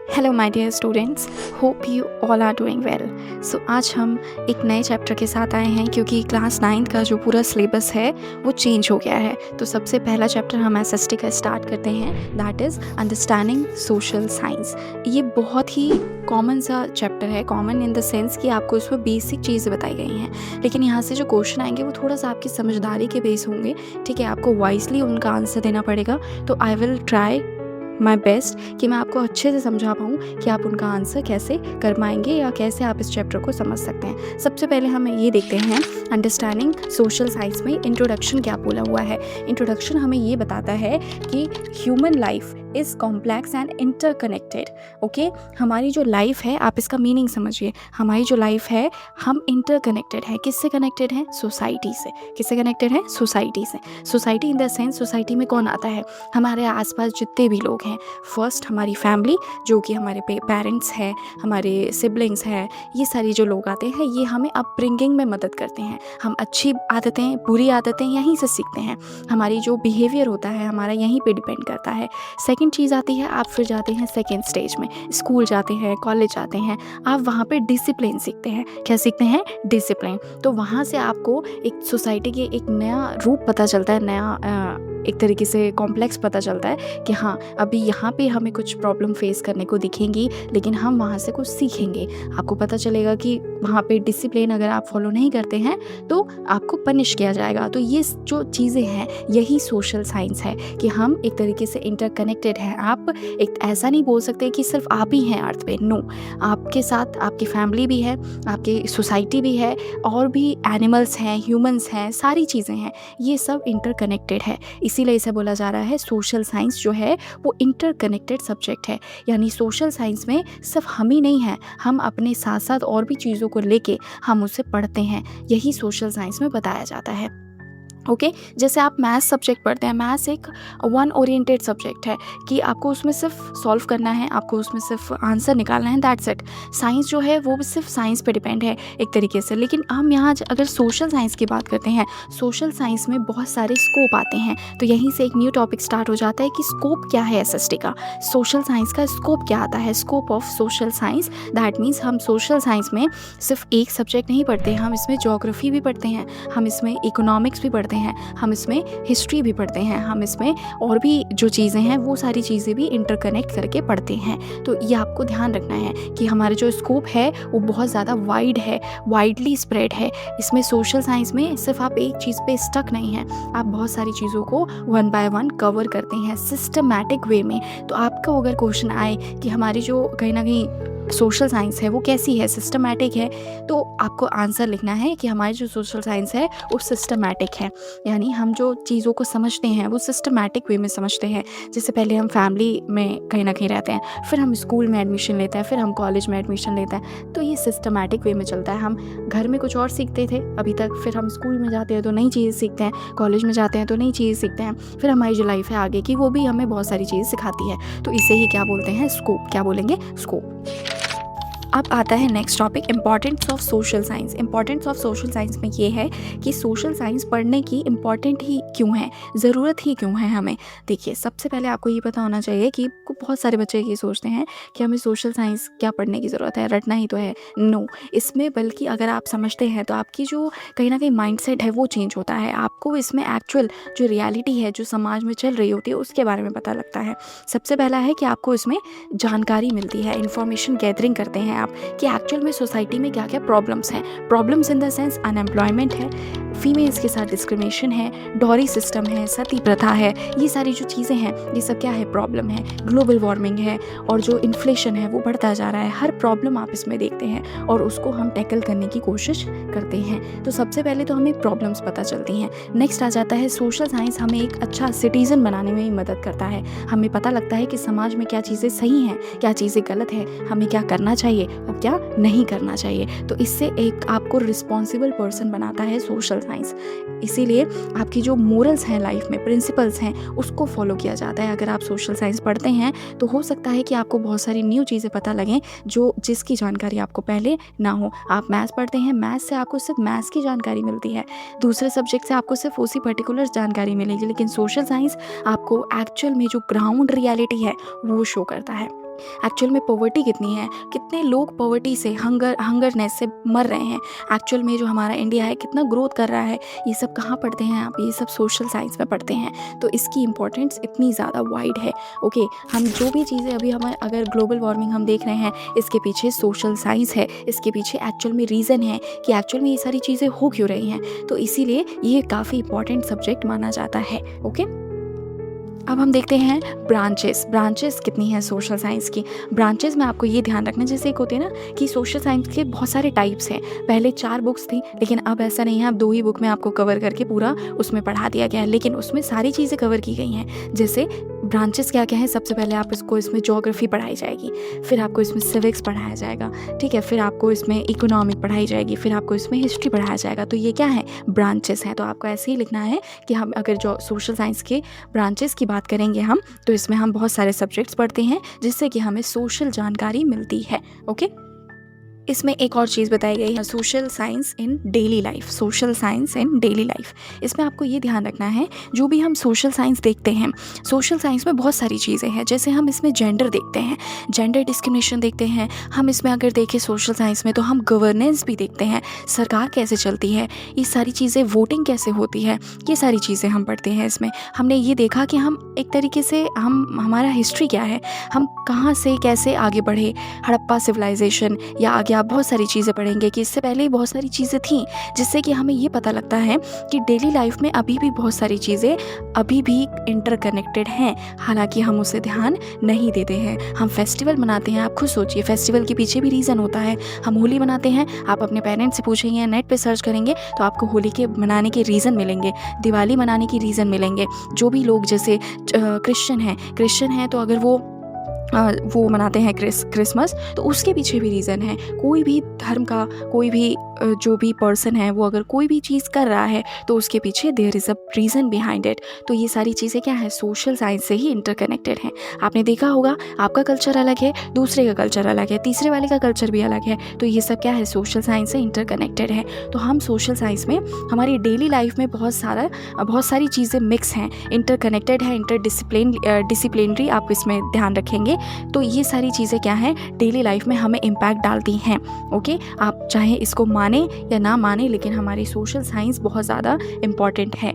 Hello my dear students, hope you all are doing well. So आज हम एक नए चैप्टर के साथ आए हैं क्योंकि क्लास 9th का जो पूरा सिलेबस है वो चेंज हो गया है। तो सबसे पहला चैप्टर हम एसएसटी का स्टार्ट करते हैं, that is understanding social science. ये बहुत ही कॉमन सा चैप्टर है, कॉमन इन द सेंस कि आपको इसमें बेसिक चीज़ें बताई गई हैं, लेकिन यहाँ से जो क्वेश्चन आएंगे वो थोड़ा सा आपकी समझदारी के बेस होंगे। ठीक है, आपको वाइजली उनका आंसर देना पड़ेगा। तो I will try my best कि मैं आपको अच्छे से समझा पाऊँ कि आप उनका आंसर कैसे कर पाएंगे या कैसे आप इस चैप्टर को समझ सकते हैं। सबसे पहले हम ये देखते हैं, अंडरस्टैंडिंग सोशल साइंस में इंट्रोडक्शन क्या बोला हुआ है। इंट्रोडक्शन हमें ये बताता है कि human life is complex and interconnected. Okay, हमारी जो लाइफ है, आप इसका मीनिंग समझिए, हमारी जो लाइफ है हम इंटरकनेक्टेड है। किससे कनेक्टेड है? सोसाइटी से। किससे कनेक्टेड है? सोसाइटी से। Society in the sense, society में कौन आता है? हमारे आसपास जितने भी लोग हैं। फर्स्ट हमारी फैमिली, जो कि हमारे पेरेंट्स हैं, हमारे सिबलिंग्स हैं, ये सारी जो लोग आते हैं ये हमें अपब्रिंगिंग में मदद करते हैं। हम अच्छी आदतें, बुरी आदतें यहीं से सीखते हैं। हमारी जो बिहेवियर होता है हमारा यहीं पे डिपेंड करता है। सेकंड चीज़ आती है, आप फिर जाते हैं सेकंड स्टेज में, स्कूल जाते हैं, कॉलेज जाते हैं, आप वहाँ पे डिसिप्लिन सीखते हैं। क्या सीखते हैं? डिसिप्लिन। तो वहाँ से आपको एक सोसाइटी के एक नया रूप पता चलता है, नया एक तरीके से कॉम्प्लेक्स पता चलता है कि हाँ, अभी यहाँ पे हमें कुछ प्रॉब्लम फेस करने को दिखेंगी, लेकिन हम वहाँ से कुछ सीखेंगे। आपको पता चलेगा कि वहाँ पे डिसिप्लिन अगर आप फॉलो नहीं करते हैं तो आपको पनिश किया जाएगा। तो ये जो चीज़ें हैं यही सोशल साइंस है कि हम एक तरीके से इंटरकनेक्टेड हैं। आप एक ऐसा नहीं बोल सकते कि सिर्फ आप ही हैं अर्थ पे, नो, आपके साथ आपकी फैमिली भी है, आपकी सोसाइटी भी है, और भी एनिमल्स हैं, ह्यूमंस हैं, सारी चीज़ें हैं, ये सब इंटरकनेक्टेड है। इसीलिए इसे बोला जा रहा है सोशल साइंस जो है वो इंटरकनेक्टेड सब्जेक्ट है। यानी सोशल साइंस में सिर्फ हम ही नहीं हैं, हम अपने साथ साथ और भी चीज़ों को लेके हम उसे पढ़ते हैं। यही सोशल साइंस में बताया जाता है। ओके, जैसे आप मैथ्स सब्जेक्ट पढ़ते हैं, मैथ्स एक वन ओरिएंटेड सब्जेक्ट है कि आपको उसमें सिर्फ सॉल्व करना है, आपको उसमें सिर्फ आंसर निकालना है, दैट्स इट। साइंस जो है वो भी सिर्फ साइंस पे डिपेंड है एक तरीके से। लेकिन हम यहाँ अगर सोशल साइंस की बात करते हैं, सोशल साइंस में बहुत सारे स्कोप आते हैं। तो यहीं से एक न्यू टॉपिक स्टार्ट हो जाता है कि स्कोप क्या है एसएसटी का, सोशल साइंस का स्कोप क्या आता है। Scope of social science, that means हम सोशल साइंस में सिर्फ एक सब्जेक्ट नहीं पढ़ते, हम इसमें ज्योग्राफी भी पढ़ते हैं, हम इसमें इकोनॉमिक्स भी पढ़ते हैं, हम इसमें हिस्ट्री भी पढ़ते हैं, हम इसमें और भी जो चीज़ें हैं वो सारी चीज़ें भी इंटरकनेक्ट करके पढ़ते हैं। तो ये आपको ध्यान रखना है कि हमारा जो स्कोप है वो बहुत ज़्यादा वाइड है, वाइडली स्प्रेड है। इसमें सोशल साइंस में सिर्फ आप एक चीज़ पे स्टक नहीं हैं, आप बहुत सारी चीज़ों को वन बाय वन कवर करते हैं सिस्टमैटिक वे में। तो आपका अगर क्वेश्चन आए कि हमारी जो कहीं ना कहीं सोशल साइंस है वो कैसी है, सिस्टमैटिक है, तो आपको आंसर लिखना है कि हमारी जो सोशल साइंस है वो सिस्टमैटिक है। यानी हम जो चीज़ों को समझते हैं वो सिस्टमैटिक वे में समझते हैं। जैसे पहले हम फैमिली में कहीं ना कहीं रहते हैं, फिर हम स्कूल में एडमिशन लेते हैं, फिर हम कॉलेज में एडमिशन लेते हैं, तो ये सिस्टमैटिक वे में चलता है। हम घर में कुछ और सीखते थे अभी तक, फिर हम स्कूल में जाते हैं तो नई चीज़ें सीखते हैं, कॉलेज में जाते हैं तो नई चीज़ें सीखते हैं, फिर हमारी जो लाइफ है आगे की वो भी हमें बहुत सारी चीज़ें सिखाती है। तो इसे ही क्या बोलते हैं? स्कोप। क्या बोलेंगे? स्कोप। अब आता है next topic, importance of social science. Importance of social science में ये है कि सोशल साइंस पढ़ने की इम्पॉर्टेंट ही क्यों है, ज़रूरत ही क्यों है हमें। देखिए, सबसे पहले आपको ये पता होना चाहिए कि बहुत सारे बच्चे ये सोचते हैं कि हमें सोशल साइंस क्या पढ़ने की ज़रूरत है, रटना ही तो है। नो, इसमें बल्कि अगर आप समझते हैं तो आपकी जो कहीं ना कहीं माइंडसेट है वो चेंज होता है। आपको इसमें एक्चुअल जो रियलिटी है, जो समाज में चल रही होती है, उसके बारे में पता लगता है। सबसे पहला है कि आपको इसमें जानकारी मिलती है, इन्फॉर्मेशन गैदरिंग करते हैं आप कि एक्चुअल में सोसाइटी में क्या क्या प्रॉब्लम्स हैं। Problems in the sense unemployment है, फीमेल्स के साथ डिस्क्रिमिनेशन है, डॉरी सिस्टम है, सती प्रथा है, ये सारी जो चीज़ें हैं ये सब क्या है? प्रॉब्लम है। ग्लोबल वार्मिंग है, और जो इन्फ्लेशन है वो बढ़ता जा रहा है। हर प्रॉब्लम आप इसमें देखते हैं और उसको हम टैकल करने की कोशिश करते हैं। तो सबसे पहले तो हमें प्रॉब्लम्स पता चलती हैं। नेक्स्ट आ जाता है सोशल साइंस हमें एक अच्छा सिटीज़न बनाने में भी मदद करता है। हमें पता लगता है कि समाज में क्या चीज़ें सही हैं, क्या चीज़ें गलत है, हमें क्या करना चाहिए और क्या नहीं करना चाहिए। तो इससे एक आपको रिस्पॉन्सिबल पर्सन बनाता है सोशल साइंस। इसीलिए आपकी जो मोरल्स हैं लाइफ में, प्रिंसिपल्स हैं, उसको फॉलो किया जाता है। अगर आप सोशल साइंस पढ़ते हैं तो हो सकता है कि आपको बहुत सारी न्यू चीज़ें पता लगें जो जिसकी जानकारी आपको पहले ना हो। आप मैथ्स पढ़ते हैं, मैथ्स से आपको सिर्फ मैथ्स की जानकारी मिलती है, दूसरे सब्जेक्ट से आपको सिर्फ उसी पर्टिकुलर जानकारी मिलेगी, लेकिन सोशल साइंस आपको एक्चुअल में जो ग्राउंड रियलिटी है वो शो करता है। एक्चुअल में पॉवर्टी कितनी है, कितने लोग पॉवर्टी से हंगरनेस से मर रहे हैं, एक्चुअल में जो हमारा इंडिया है कितना ग्रोथ कर रहा है, ये सब कहाँ पढ़ते हैं आप, ये सब सोशल साइंस में पढ़ते हैं। तो इसकी इंपॉर्टेंस इतनी ज़्यादा वाइड है। ओके, हम जो भी चीज़ें अभी हमें अगर ग्लोबल वार्मिंग हम देख रहे हैं, इसके पीछे सोशल साइंस है, इसके पीछे एक्चुअल में रीज़न है कि एक्चुअल में ये सारी चीज़ें हो क्यों रही हैं। तो इसीलिए ये काफ़ी इंपॉर्टेंट सब्जेक्ट माना जाता है। ओके, अब हम देखते हैं ब्रांचेस कितनी हैं सोशल साइंस की। ब्रांचेस में आपको ये ध्यान रखना, जैसे एक होते हैं ना कि सोशल साइंस के बहुत सारे टाइप्स हैं। पहले 4 बुक्स थी, लेकिन अब ऐसा नहीं है, अब 2 ही बुक में आपको कवर करके पूरा उसमें पढ़ा दिया गया है, लेकिन उसमें सारी चीज़ें कवर की गई हैं। जैसे ब्रांचेस क्या क्या है, सबसे पहले आप इसमें ज्योग्राफी पढ़ाई जाएगी, फिर आपको इसमें सिविक्स पढ़ाया जाएगा, ठीक है, फिर आपको इसमें इकोनॉमिक पढ़ाई जाएगी, फिर आपको इसमें हिस्ट्री पढ़ाया जाएगा। तो ये क्या है, ब्रांचेस हैं। तो आपको ऐसे ही लिखना है कि हम अगर जो सोशल साइंस के ब्रांचेस की बात करेंगे हम, तो इसमें हम बहुत सारे सब्जेक्ट्स पढ़ते हैं जिससे कि हमें सोशल जानकारी मिलती है। ओके, इसमें एक और चीज़ बताई गई है, सोशल साइंस इन डेली लाइफ। सोशल साइंस इन डेली लाइफ, इसमें आपको ये ध्यान रखना है, जो भी हम सोशल साइंस देखते हैं, सोशल साइंस में बहुत सारी चीज़ें हैं। जैसे हम इसमें जेंडर देखते हैं, जेंडर डिस्क्रिमिनेशन देखते हैं। हम इसमें अगर देखें सोशल साइंस में, तो हम गवर्नेंस भी देखते हैं, सरकार कैसे चलती है, ये सारी चीज़ें, वोटिंग कैसे होती है, ये सारी चीज़ें हम पढ़ते हैं इसमें। हमने ये देखा कि हम एक तरीके से हमारा हिस्ट्री क्या है, हम कहाँ से कैसे आगे बढ़े, हड़प्पा सिविलाइजेशन या आगे आप बहुत सारी चीज़ें पढ़ेंगे कि इससे पहले बहुत सारी चीज़ें थीं, जिससे कि हमें ये पता लगता है कि डेली लाइफ में अभी भी बहुत सारी चीज़ें अभी भी इंटरकनेक्टेड हैं, हालांकि हम उसे ध्यान नहीं देते हैं। हम फेस्टिवल मनाते हैं, आप खुद सोचिए, फेस्टिवल के पीछे भी रीज़न होता है। हम होली मनाते हैं, आप अपने पेरेंट्स से पूछेंगे, नेट पे सर्च करेंगे तो आपको होली के मनाने के रीज़न मिलेंगे, दिवाली मनाने की रीज़न मिलेंगे। जो भी लोग जैसे क्रिश्चियन हैं तो अगर वो मनाते हैं क्रिसमस, तो उसके पीछे भी रीज़न है। कोई भी धर्म का कोई भी जो भी पर्सन है, वो अगर कोई भी चीज़ कर रहा है तो उसके पीछे there is a reason behind it. तो ये सारी चीज़ें क्या है, सोशल साइंस से ही इंटरकनेक्टेड हैं। आपने देखा होगा, आपका कल्चर अलग है, दूसरे का कल्चर अलग है, तीसरे वाले का कल्चर भी अलग है, तो ये सब क्या है, सोशल साइंस से इंटरकनेक्टेड है। तो हम सोशल साइंस में हमारी डेली लाइफ में बहुत सारी चीज़ें मिक्स हैं, इंटरकनेक्टेड है, डिसिप्लिनरी आप इसमें ध्यान रखेंगे। तो ये सारी चीज़ें क्या हैं, डेली लाइफ में हमें इम्पैक्ट डालती हैं। ओके, आप चाहे इसको माने या ना माने, लेकिन हमारी सोशल साइंस बहुत ज़्यादा इम्पॉर्टेंट है।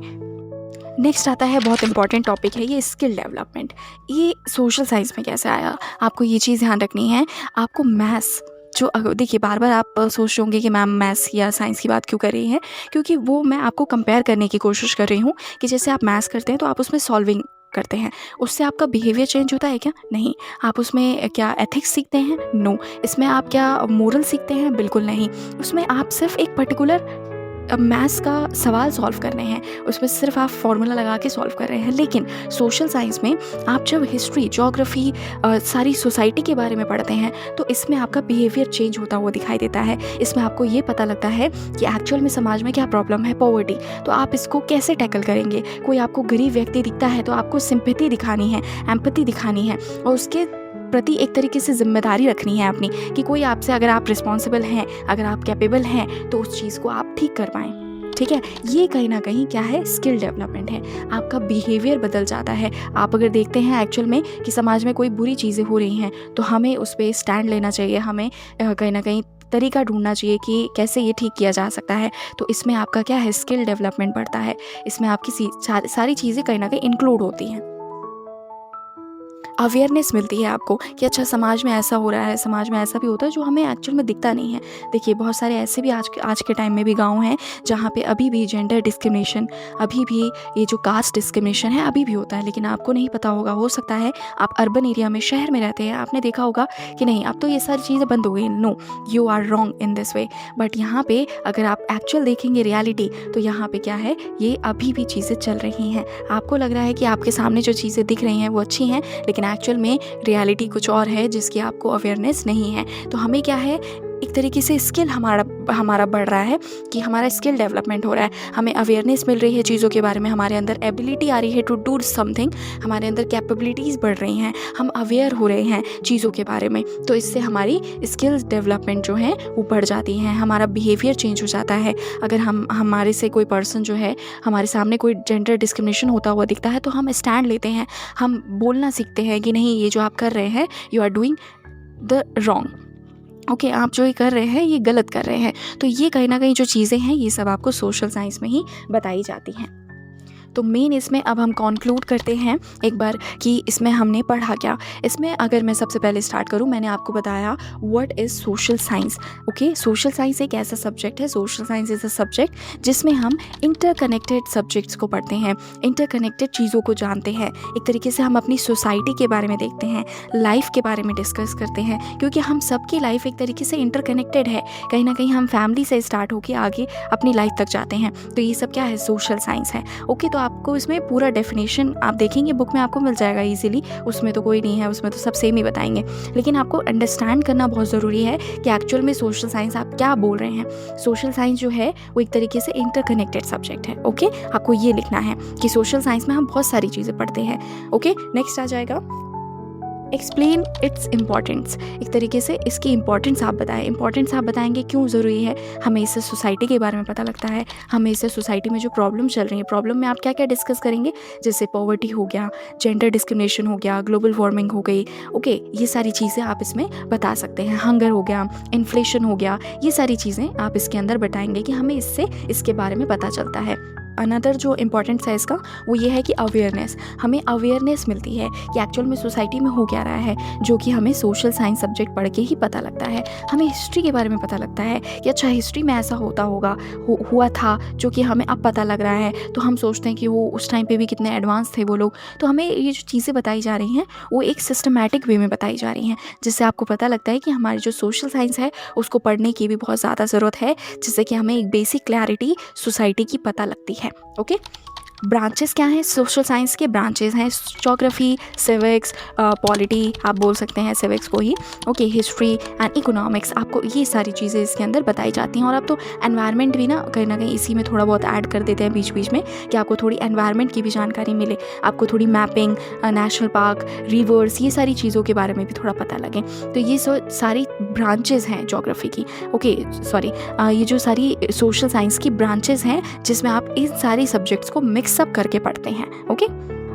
नेक्स्ट आता है, बहुत इंपॉर्टेंट टॉपिक है ये, स्किल डेवलपमेंट। ये सोशल साइंस में कैसे आया, आपको ये चीज़ ध्यान रखनी है। आपको मैथ्स जो देखिए, बार बार आप सोच रहे होंगे कि मैम मैथ्स या साइंस की बात क्यों कर रही हैं, क्योंकि वो मैं आपको कंपेयर करने की कोशिश कर रही हूँ कि जैसे आप मैथ्स करते हैं तो आप उसमें सॉल्विंग करते हैं, उससे आपका बिहेवियर चेंज होता है क्या? नहीं। आप उसमें क्या एथिक्स सीखते हैं? नो। इसमें आप क्या मोरल सीखते हैं? बिल्कुल नहीं। उसमें आप सिर्फ एक पर्टिकुलर मैथ्स का सवाल सॉल्व कर रहे हैं, उसमें सिर्फ आप फॉर्मूला लगा के सॉल्व कर रहे हैं। लेकिन सोशल साइंस में आप जब हिस्ट्री, ज्योग्राफी, सारी सोसाइटी के बारे में पढ़ते हैं, तो इसमें आपका बिहेवियर चेंज होता हुआ दिखाई देता है। इसमें आपको ये पता लगता है कि एक्चुअल में समाज में क्या प्रॉब्लम है, पॉवर्टी, तो आप इसको कैसे टैकल करेंगे। कोई आपको गरीब व्यक्ति दिखता है तो आपको सिंपैथी दिखानी है, एम्पैथी दिखानी है, और उसके प्रति एक तरीके से जिम्मेदारी रखनी है अपनी, कि कोई आपसे, अगर आप रिस्पॉन्सिबल हैं, अगर आप कैपेबल हैं, तो उस चीज़ को आप ठीक कर पाएँ। ठीक है, ये कहीं ना कहीं क्या है, स्किल डेवलपमेंट है। आपका बिहेवियर बदल जाता है। आप अगर देखते हैं एक्चुअल में कि समाज में कोई बुरी चीज़ें हो रही हैं, तो हमें उस पर स्टैंड लेना चाहिए, हमें कहीं ना कहीं तरीका ढूंढना चाहिए कि कैसे ये ठीक किया जा सकता है। तो इसमें आपका क्या है, स्किल डेवलपमेंट बढ़ता है। इसमें आपकी सारी चीज़ें कहीं ना कहीं इंक्लूड होती हैं। अवेयरनेस मिलती है आपको कि अच्छा, समाज में ऐसा हो रहा है, समाज में ऐसा भी होता है जो हमें एक्चुअल में दिखता नहीं है। देखिए, बहुत सारे ऐसे भी आज के टाइम में भी गांव हैं जहाँ पे अभी भी जेंडर डिस्क्रिमिनेशन, अभी भी ये जो कास्ट डिस्क्रिमिनेशन है अभी भी होता है, लेकिन आपको नहीं पता होगा। हो सकता है आप अर्बन एरिया में, शहर में रहते हैं, आपने देखा होगा कि नहीं, अब तो ये सारी चीज़ें बंद हो गई। No, you are wrong in this way. But यहाँ पे अगर आप एक्चुअल देखेंगे रियलिटी, तो यहाँ पे क्या है, ये अभी भी चीज़ें चल रही हैं। आपको लग रहा है कि आपके सामने जो चीज़ें दिख रही हैं वो अच्छी हैं, लेकिन एक्चुअल में रियलिटी कुछ और है जिसकी आपको अवेयरनेस नहीं है। तो हमें क्या है, एक तरीके से स्किल हमारा बढ़ रहा है, कि हमारा स्किल डेवलपमेंट हो रहा है, हमें अवेयरनेस मिल रही है चीज़ों के बारे में, हमारे अंदर एबिलिटी आ रही है टू डू समथिंग, हमारे अंदर कैपेबिलिटीज़ बढ़ रही हैं, हम अवेयर हो रहे हैं चीज़ों के बारे में। तो इससे हमारी स्किल्स डेवलपमेंट जो है वो बढ़ जाती हैं, हमारा बिहेवियर चेंज हो जाता है। अगर हमारे से कोई पर्सन जो है, हमारे सामने कोई जेंडर डिस्क्रिमिनेशन होता हुआ दिखता है, तो हम स्टैंड लेते हैं, हम बोलना सीखते हैं कि नहीं, ये जो आप कर रहे हैं, you are doing the wrong, okay, आप जो ये कर रहे हैं ये गलत कर रहे हैं। तो ये कहीं ना कहीं जो चीज़ें हैं ये सब आपको सोशल साइंस में ही बताई जाती हैं। तो मेन इसमें अब हम कॉन्क्लूड करते हैं एक बार कि इसमें हमने पढ़ा क्या। इसमें अगर मैं सबसे पहले स्टार्ट करूं, मैंने आपको बताया what is social science. Okay, social science एक ऐसा सब्जेक्ट है, social science is a subject जिसमें हम इंटरकनेक्टेड सब्जेक्ट्स को पढ़ते हैं, इंटरकनेक्टेड चीज़ों को जानते हैं। एक तरीके से हम अपनी सोसाइटी के बारे में देखते हैं, लाइफ के बारे में डिस्कस करते हैं, क्योंकि हम सबकी लाइफ एक तरीके से इंटरकनेक्टेड है। कहीं ना कहीं हम फैमिली से स्टार्ट होकर आगे अपनी लाइफ तक जाते हैं। तो ये सब क्या है, सोशल साइंस है। ओके, तो आपको इसमें पूरा डेफिनेशन आप देखेंगे बुक में आपको मिल जाएगा इजीली, उसमें तो कोई नहीं है, उसमें तो सब सेम ही बताएंगे। लेकिन आपको अंडरस्टैंड करना बहुत ज़रूरी है कि एक्चुअल में सोशल साइंस आप क्या बोल रहे हैं। सोशल साइंस जो है वो एक तरीके से इंटरकनेक्टेड सब्जेक्ट है। ओके, आपको ये लिखना है कि सोशल साइंस में हम बहुत सारी चीज़ें पढ़ते हैं। ओके, नेक्स्ट आ जाएगा एक्सप्लेन इट्स इम्पॉर्टेंस। एक तरीके से इसकी इंपॉर्टेंस आप बताएं, इंपॉर्टेंस आप बताएंगे क्यों ज़रूरी है। हमें इससे सोसाइटी के बारे में पता लगता है, हमें इससे सोसाइटी में जो प्रॉब्लम चल रही है, प्रॉब्लम में आप क्या क्या डिस्कस करेंगे, जैसे पॉवर्टी हो गया, जेंडर डिस्क्रिमिनेशन हो गया, ग्लोबल वार्मिंग हो गई। ओके, ये सारी चीज़ें आप इसमें बता सकते हैं, हंगर हो गया, इन्फ्लेशन हो गया, ये सारी चीज़ें आप इसके अंदर बताएंगे कि हमें इससे इसके बारे में पता चलता है। अनदर जो इम्पॉर्टेंस है इसका वो ये है कि अवेयरनेस, हमें अवेयरनेस मिलती है कि एक्चुअल में सोसाइटी में हो क्या रहा है, जो कि हमें सोशल साइंस सब्जेक्ट पढ़ के ही पता लगता है। हमें हिस्ट्री के बारे में पता लगता है कि अच्छा हिस्ट्री में ऐसा होता होगा, हुआ था, जो कि हमें अब पता लग रहा है। तो हम सोचते हैं कि वो उस टाइम पे भी कितने एडवांस थे वो लोग। तो हमें ये जो चीज़ें बताई जा रही हैं वो एक सिस्टमैटिक वे में बताई जा रही हैं, जिससे आपको पता लगता है कि हमारी जो सोशल साइंस है उसको पढ़ने की भी बहुत ज़्यादा ज़रूरत है, जिससे कि हमें एक बेसिक क्लैरिटी सोसाइटी की पता लगती है। ओके, ब्रांचेस क्या हैं सोशल साइंस के? ब्रांचेस हैं ज्योग्राफी, सिविक्स, पॉलिटी, आप बोल सकते हैं सिविक्स को ही। ओके, हिस्ट्री एंड इकोनॉमिक्स, आपको ये सारी चीज़ें इसके अंदर बताई जाती हैं। और अब तो एनवायरनमेंट भी ना कहीं इसी में थोड़ा बहुत ऐड कर देते हैं बीच बीच में, कि आपको थोड़ी एनवायरनमेंट की भी जानकारी मिले, आपको थोड़ी मैपिंग, नेशनल पार्क, रिवर्स, ये सारी चीज़ों के बारे में भी थोड़ा पता लगे। तो ये सारी ब्रांचेस हैं ज्योग्राफी की। ओके सॉरी, ये जो सारी सोशल साइंस की ब्रांचेस हैं जिसमें आप इन सारी सब्जेक्ट्स को मिक्स सब करके पढ़ते हैं। ओके,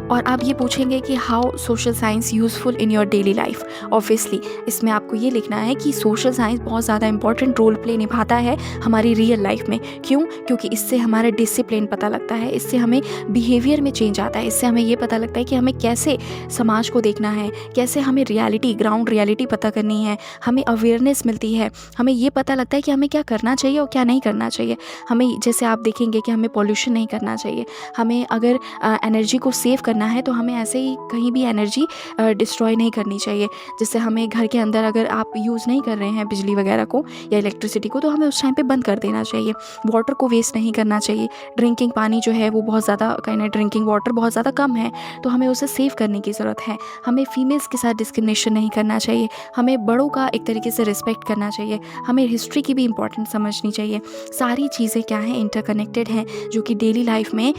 और आप ये पूछेंगे कि how social science useful in your daily life. Obviously इसमें आपको ये लिखना है कि सोशल साइंस बहुत ज़्यादा इंपॉर्टेंट रोल प्ले निभाता है हमारी रियल लाइफ में। क्यों? क्योंकि इससे हमारा डिसिप्लिन पता लगता है, इससे हमें बिहेवियर में चेंज आता है, इससे हमें ये पता लगता है कि हमें कैसे समाज को देखना है, कैसे हमें रियलिटी, ग्राउंड रियलिटी पता करनी है, हमें अवेयरनेस मिलती है, हमें ये पता लगता है कि हमें क्या करना चाहिए और क्या नहीं करना चाहिए। हमें जैसे आप देखेंगे कि हमें पॉल्यूशन नहीं करना चाहिए, हमें अगर एनर्जी को सेव करना है तो हमें ऐसे ही कहीं भी एनर्जी डिस्ट्रॉय नहीं करनी चाहिए। जैसे हमें घर के अंदर अगर आप यूज़ नहीं कर रहे हैं बिजली वगैरह को या इलेक्ट्रिसिटी को, तो हमें उस टाइम पे बंद कर देना चाहिए। वाटर को वेस्ट नहीं करना चाहिए। ड्रिंकिंग पानी जो है वो बहुत ज़्यादा ड्रिंकिंग वाटर बहुत ज़्यादा कम है, तो हमें उसे सेव करने की ज़रूरत है। हमें फीमेल्स के साथ डिस्क्रिमिनेशन नहीं करना चाहिए, हमें बड़ों का एक तरीके से रिस्पेक्ट करना चाहिए, हमें हिस्ट्री की भी इंपॉर्टेंस समझनी चाहिए। सारी चीज़ें क्या हैं, इंटरकनेक्टेड हैं, जो कि डेली लाइफ में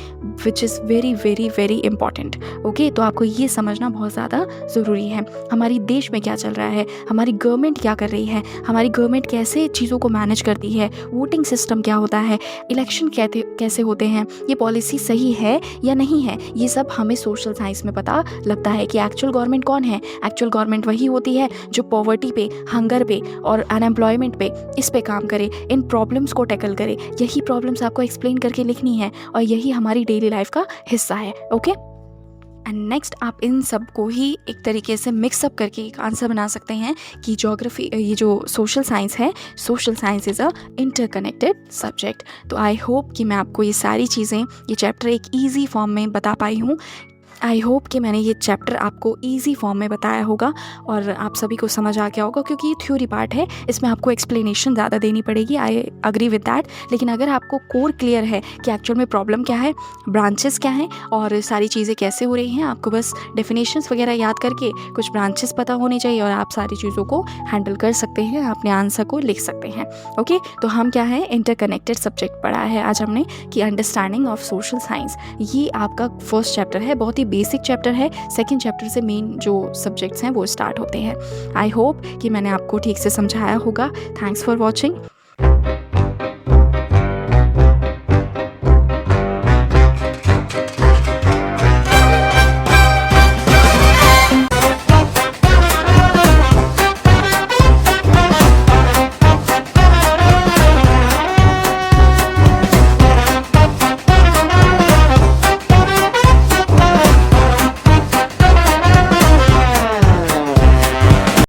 which is very very very important. Okay, तो आपको ये समझना बहुत ज़्यादा ज़रूरी है। हमारी देश में क्या चल रहा है, हमारी गवर्नमेंट क्या कर रही है, हमारी गवर्नमेंट कैसे चीज़ों को मैनेज करती है, वोटिंग सिस्टम क्या होता है, इलेक्शन कैसे होते हैं, ये पॉलिसी सही है या नहीं है, ये सब हमें सोशल साइंस में पता लगता है कि एक्चुअल गवर्नमेंट कौन है। एक्चुअल गवर्नमेंट वही होती है जो पॉवर्टी पे, हंगर पे और अनएम्प्लॉयमेंट पे, इस पे काम करे, इन प्रॉब्लम्स को टैकल करे। यही प्रॉब्लम्स आपको एक्सप्लेन करके लिखनी है और यही हमारी डेली लाइफ का हिस्सा है। ओके, एंड नेक्स्ट आप इन सब को ही एक तरीके से मिक्सअप करके एक आंसर बना सकते हैं कि ज्योग्राफी, ये जो सोशल साइंस है, social science is a interconnected subject. तो आई होप कि मैं आपको ये सारी चीज़ें, ये चैप्टर एक ईजी फॉर्म में बता पाई हूँ। आई होप कि मैंने ये चैप्टर आपको ईज़ी फॉर्म में बताया होगा और आप सभी को समझ आ गया होगा, क्योंकि ये थ्योरी पार्ट है, इसमें आपको एक्सप्लेनेशन ज़्यादा देनी पड़ेगी। I agree with that. लेकिन अगर आपको कोर क्लियर है कि एक्चुअल में प्रॉब्लम क्या है, ब्रांचेस क्या हैं और सारी चीज़ें कैसे हो रही हैं, आपको बस डेफिनेशंस वगैरह याद करके कुछ ब्रांचेस पता होने चाहिए और आप सारी चीज़ों को हैंडल कर सकते हैं, अपने आंसर को लिख सकते हैं। ओके, तो हम क्या है, इंटरकनेक्टेड सब्जेक्ट पढ़ा है आज हमने कि अंडरस्टैंडिंग ऑफ सोशल साइंस। ये आपका फर्स्ट चैप्टर है, बहुत ही बेसिक चैप्टर है। सेकंड चैप्टर से मेन जो सब्जेक्ट्स हैं वो स्टार्ट होते हैं। आई होप कि मैंने आपको ठीक से समझाया होगा। Thanks for watching.